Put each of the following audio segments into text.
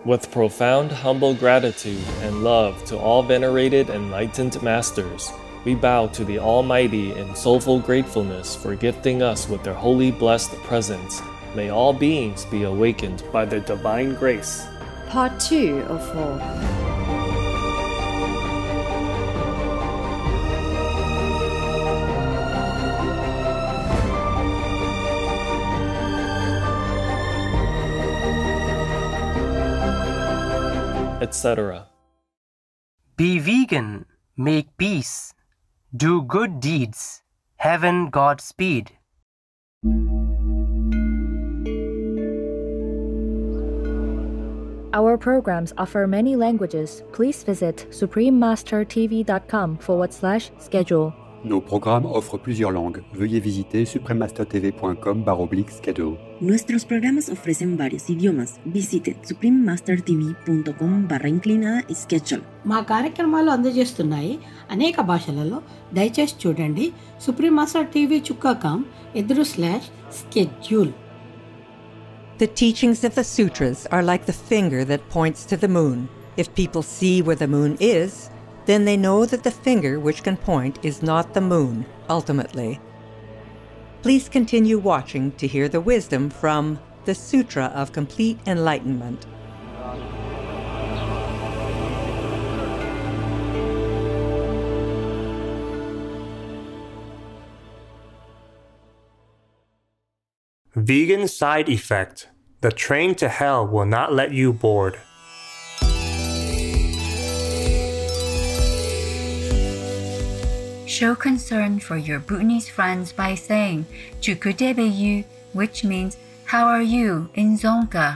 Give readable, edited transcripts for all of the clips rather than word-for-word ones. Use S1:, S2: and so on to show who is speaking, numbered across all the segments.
S1: With profound humble gratitude and love to all venerated enlightened masters, we bow to the Almighty in soulful gratefulness for gifting us with their holy blessed presence. May all beings be awakened by their divine grace.
S2: Part 2 of 4.
S1: Etc.
S3: Be vegan, make peace, do good deeds, heaven Godspeed.
S2: Our programs offer many languages. Please visit suprememastertv.com/schedule.
S4: Nos programmes offrent plusieurs langues. Veuillez visiter suprememastertv.com/schedule.
S5: Nuestros programas ofrecen varios idiomas. Visite suprememastertv.com/schedule.
S6: మా కార్యక్రమాలు అందజేస్తున్నాయి అనేక భాషలలో. దయచేసి చూడండి suprememastertv.com/schedule.
S7: The teachings of the sutras are like the finger that points to the moon. If people see where the moon is, then they know that the finger which can point is not the moon, ultimately. Please continue watching to hear the wisdom from the Sutra of Complete Enlightenment.
S8: Vegan side effect. The train to hell will not let you board.
S9: Show concern for your Bhutanese friends by saying Chukudebeyu, which means how are you in Dzongkha?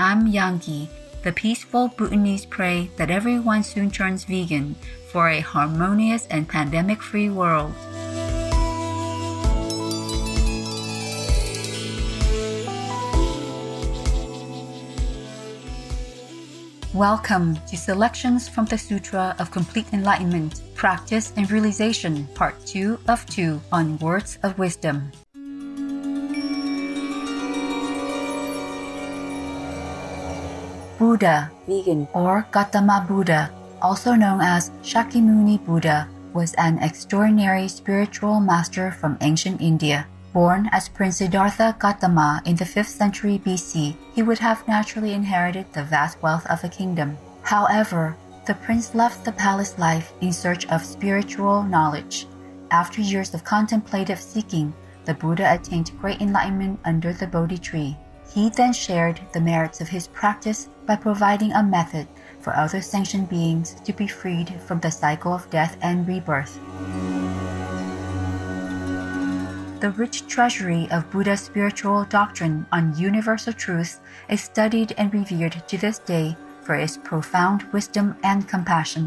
S9: I'm Yangi. The peaceful Bhutanese pray that everyone soon turns vegan for a harmonious and pandemic-free world. Welcome to Selections from the Sutra of Complete Enlightenment, Practice and Realization, Part 2 of 2 on Words of Wisdom. Buddha, vegan, or Gautama Buddha, also known as Shakyamuni Buddha, was an extraordinary spiritual master from ancient India. Born as Prince Siddhartha Gautama in the 5th century BC, he would have naturally inherited the vast wealth of a kingdom. However, the prince left the palace life in search of spiritual knowledge. After years of contemplative seeking, the Buddha attained great enlightenment under the Bodhi tree. He then shared the merits of his practice by providing a method for other sentient beings to be freed from the cycle of death and rebirth. The rich treasury of Buddha's spiritual doctrine on universal truths is studied and revered to this day for its profound wisdom and compassion.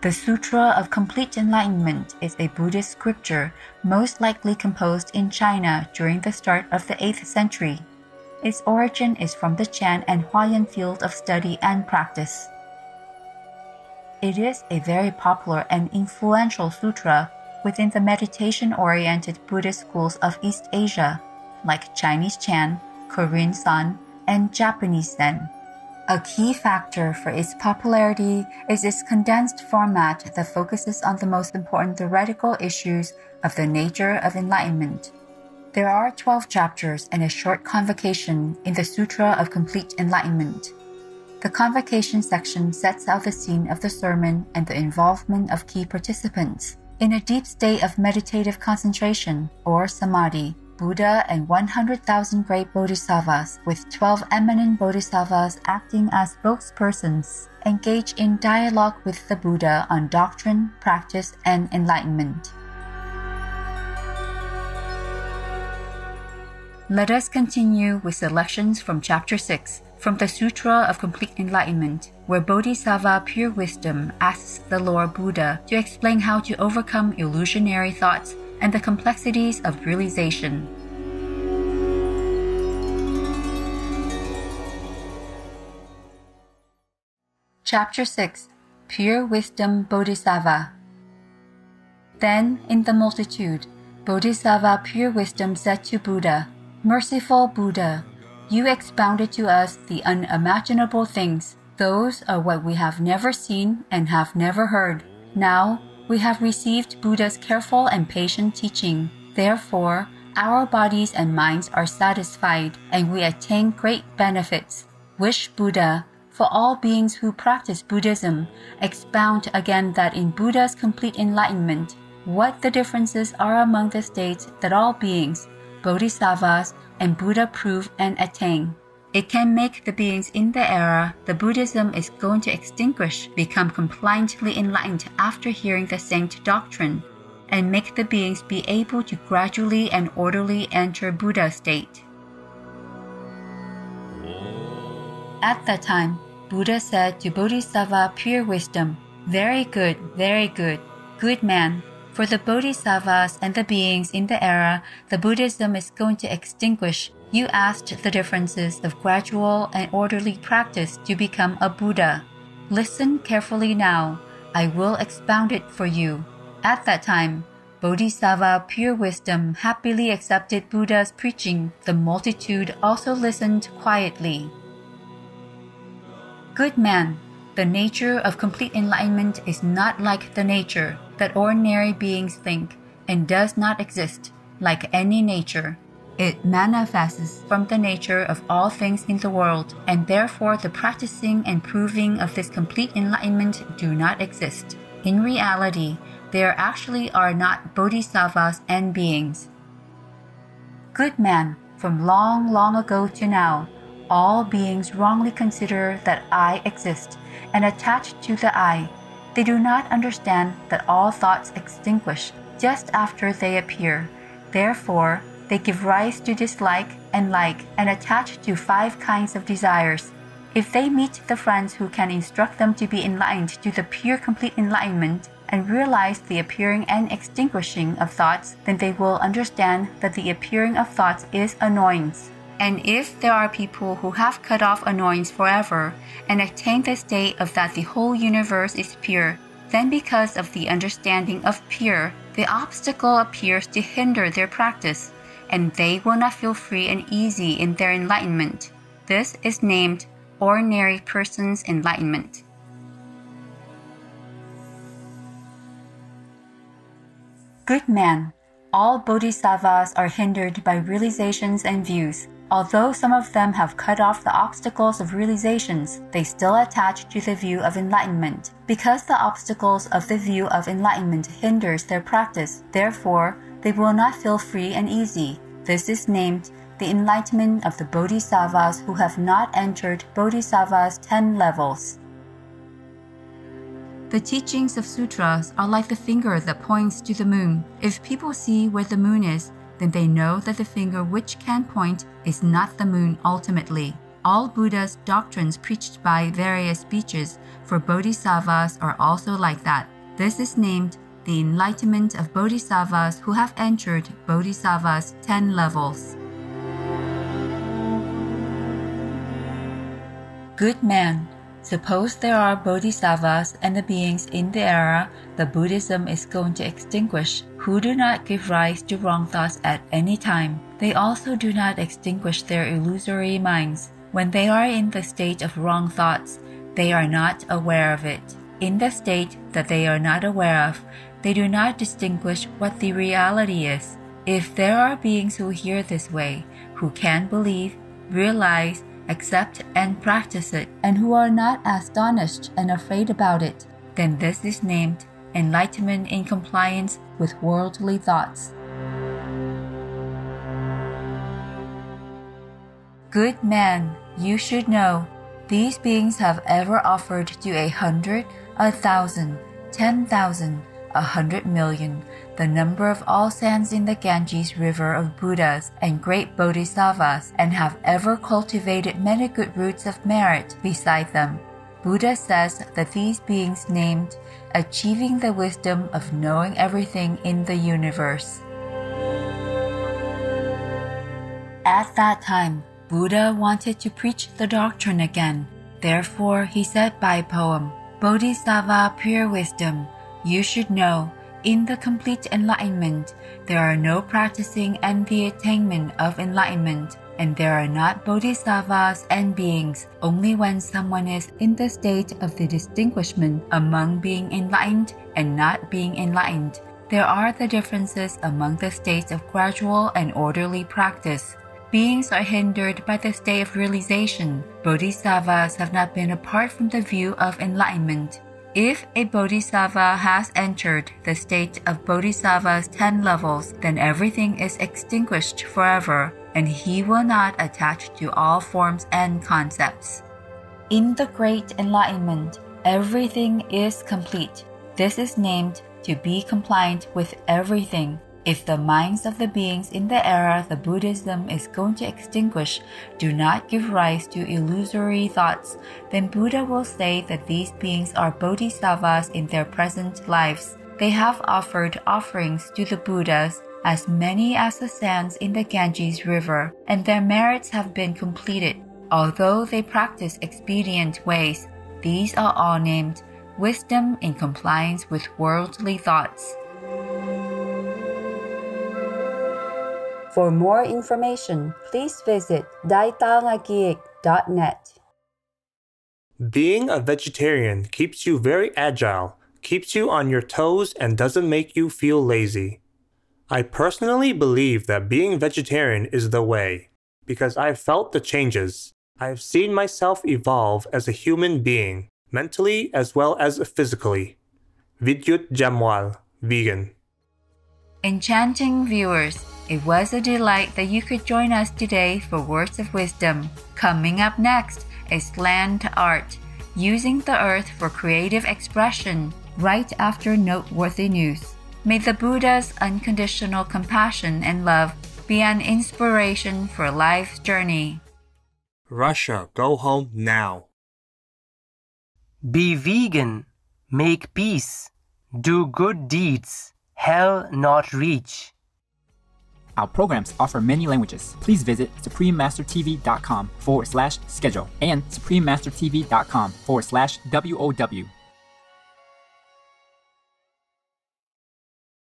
S9: The Sutra of Complete Enlightenment is a Buddhist scripture most likely composed in China during the start of the 8th century. Its origin is from the Chan and Huayan field of study and practice. It is a very popular and influential sutra within the meditation-oriented Buddhist schools of East Asia, like Chinese Chan, Korean San, and Japanese Zen. A key factor for its popularity is its condensed format that focuses on the most important theoretical issues of the nature of enlightenment. There are 12 chapters and a short convocation in the Sutra of Complete Enlightenment. The convocation section sets out the scene of the sermon and the involvement of key participants. In a deep state of meditative concentration, or samadhi, Buddha and 100,000 great bodhisattvas, with 12 eminent bodhisattvas acting as spokespersons, engage in dialogue with the Buddha on doctrine, practice, and enlightenment. Let us continue with selections from Chapter 6, from the Sutra of Complete Enlightenment, where Bodhisattva Pure Wisdom asks the Lord Buddha to explain how to overcome illusionary thoughts and the complexities of realization. Chapter 6, Pure Wisdom Bodhisattva. Then, in the multitude, Bodhisattva Pure Wisdom said to Buddha, "Merciful Buddha, you expounded to us the unimaginable things Those are what we have never seen and have never heard. Now, we have received Buddha's careful and patient teaching. Therefore, our bodies and minds are satisfied, and we attain great benefits. Wish Buddha, for all beings who practice Buddhism, expound again that in Buddha's complete enlightenment, what the differences are among the states that all beings, bodhisattvas, and Buddha prove and attain. It can make the beings in the era the Buddhism is going to extinguish become compliantly enlightened after hearing the saint doctrine, and make the beings be able to gradually and orderly enter Buddha state. At that time, Buddha said to Bodhisattva Pure Wisdom, very good, good man. For the Bodhisattvas and the beings in the era the Buddhism is going to extinguish, you asked the differences of gradual and orderly practice to become a Buddha. Listen carefully now. I will expound it for you. At that time, Bodhisattva Pure Wisdom happily accepted Buddha's preaching. The multitude also listened quietly. Good man, the nature of complete enlightenment is not like the nature that ordinary beings think, and does not exist like any nature. It manifests from the nature of all things in the world, and therefore the practicing and proving of this complete enlightenment do not exist. In reality, there actually are not bodhisattvas and beings. Good man, from long, long ago to now, all beings wrongly consider that I exist and attach to the I. They do not understand that all thoughts extinguish just after they appear. Therefore, they give rise to dislike and like and attach to 5 kinds of desires. If they meet the friends who can instruct them to be enlightened to the pure complete enlightenment and realize the appearing and extinguishing of thoughts, then they will understand that the appearing of thoughts is annoyance. And if there are people who have cut off annoyance forever and attain the state of that the whole universe is pure, then because of the understanding of pure, the obstacle appears to hinder their practice, and they will not feel free and easy in their enlightenment. This is named ordinary person's enlightenment. Good man, all bodhisattvas are hindered by realizations and views. Although some of them have cut off the obstacles of realizations, they still attach to the view of enlightenment. Because the obstacles of the view of enlightenment hinders their practice, therefore, they will not feel free and easy. This is named the enlightenment of the bodhisattvas who have not entered Bodhisattva's 10 levels. The teachings of sutras are like the finger that points to the moon. If people see where the moon is, then they know that the finger which can point is not the moon ultimately. All Buddha's doctrines preached by various speeches for bodhisattvas are also like that. This is named the enlightenment of bodhisattvas who have entered Bodhisattva's 10 levels. Good man, suppose there are bodhisattvas and the beings in the era that Buddhism is going to extinguish who do not give rise to wrong thoughts at any time. They also do not extinguish their illusory minds. When they are in the state of wrong thoughts, they are not aware of it. In the state that they are not aware of, they do not distinguish what the reality is. If there are beings who hear this way, who can believe, realize, accept and practice it, and who are not astonished and afraid about it, then this is named enlightenment in compliance with worldly thoughts. Good man, you should know, these beings have ever offered to 100, 1,000, 10,000, 100,000,000, the number of all sands in the Ganges river of Buddhas and great bodhisattvas, and have ever cultivated many good roots of merit beside them. Buddha says that these beings named achieving the wisdom of knowing everything in the universe. At that time, Buddha wanted to preach the doctrine again. Therefore, he said by poem, Bodhisattva Pure Wisdom, you should know, in the complete enlightenment, there are no practicing and the attainment of enlightenment, and there are not bodhisattvas and beings only when someone is in the state of the distinguishment among being enlightened and not being enlightened. There are the differences among the states of gradual and orderly practice. Beings are hindered by the state of realization. Bodhisattvas have not been apart from the view of enlightenment. If a bodhisattva has entered the state of bodhisattva's 10 levels, then everything is extinguished forever, and he will not attach to all forms and concepts. In the Great Enlightenment, everything is complete. This is named to be compliant with everything. If the minds of the beings in the era the Buddhism is going to extinguish do not give rise to illusory thoughts, then Buddha will say that these beings are bodhisattvas in their present lives. They have offered offerings to the Buddhas, as many as the sands in the Ganges River, and their merits have been completed. Although they practice expedient ways, these are all named wisdom in compliance with worldly thoughts.
S10: For more information, please visit daitangagiik.net.
S8: Being a vegetarian keeps you very agile, keeps you on your toes, and doesn't make you feel lazy. I personally believe that being vegetarian is the way, because I've felt the changes. I've seen myself evolve as a human being, mentally as well as physically. Vidyut Jamwal, vegan.
S9: Enchanting viewers, it was a delight that you could join us today for Words of Wisdom. Coming up next is Land Art, using the earth for creative expression, right after noteworthy news. May the Buddha's unconditional compassion and love be an inspiration for life's journey.
S8: Russia, go home now.
S3: Be vegan, make peace, do good deeds, hell not reach.
S11: Our programs offer many languages. Please visit suprememastertv.com/schedule and suprememastertv.com/WOW.